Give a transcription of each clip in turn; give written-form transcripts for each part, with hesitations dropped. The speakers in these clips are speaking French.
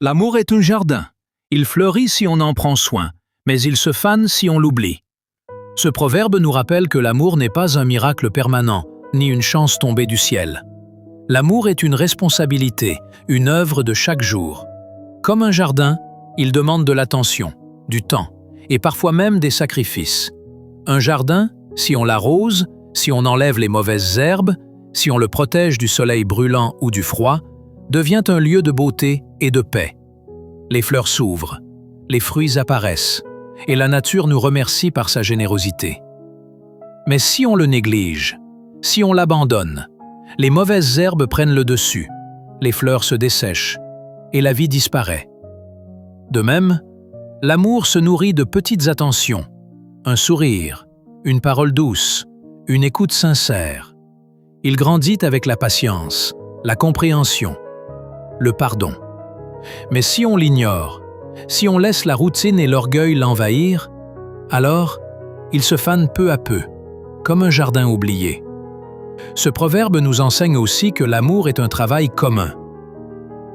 L'amour est un jardin. Il fleurit si on en prend soin, mais il se fane si on l'oublie. Ce proverbe nous rappelle que l'amour n'est pas un miracle permanent, ni une chance tombée du ciel. L'amour est une responsabilité, une œuvre de chaque jour. Comme un jardin, il demande de l'attention, du temps, et parfois même des sacrifices. Un jardin, si on l'arrose, si on enlève les mauvaises herbes, si on le protège du soleil brûlant ou du froid, devient un lieu de beauté et de paix. Les fleurs s'ouvrent, les fruits apparaissent, et la nature nous remercie par sa générosité. Mais si on le néglige, si on l'abandonne, les mauvaises herbes prennent le dessus, les fleurs se dessèchent, et la vie disparaît. De même, l'amour se nourrit de petites attentions, un sourire, une parole douce, une écoute sincère. Il grandit avec la patience, la compréhension, le pardon. Mais si on l'ignore, si on laisse la routine et l'orgueil l'envahir, alors il se fane peu à peu, comme un jardin oublié. Ce proverbe nous enseigne aussi que l'amour est un travail commun.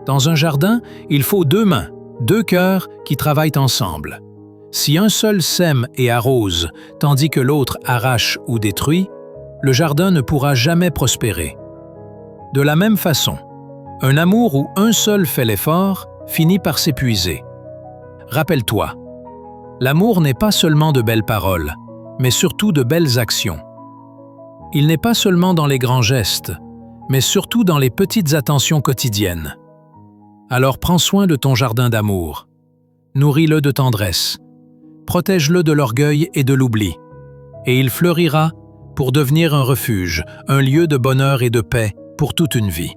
Dans un jardin, il faut deux mains, deux cœurs qui travaillent ensemble. Si un seul sème et arrose, tandis que l'autre arrache ou détruit, le jardin ne pourra jamais prospérer. De la même façon, un amour où un seul fait l'effort finit par s'épuiser. Rappelle-toi, l'amour n'est pas seulement de belles paroles, mais surtout de belles actions. Il n'est pas seulement dans les grands gestes, mais surtout dans les petites attentions quotidiennes. Alors prends soin de ton jardin d'amour. Nourris-le de tendresse. Protège-le de l'orgueil et de l'oubli. Et il fleurira pour devenir un refuge, un lieu de bonheur et de paix pour toute une vie.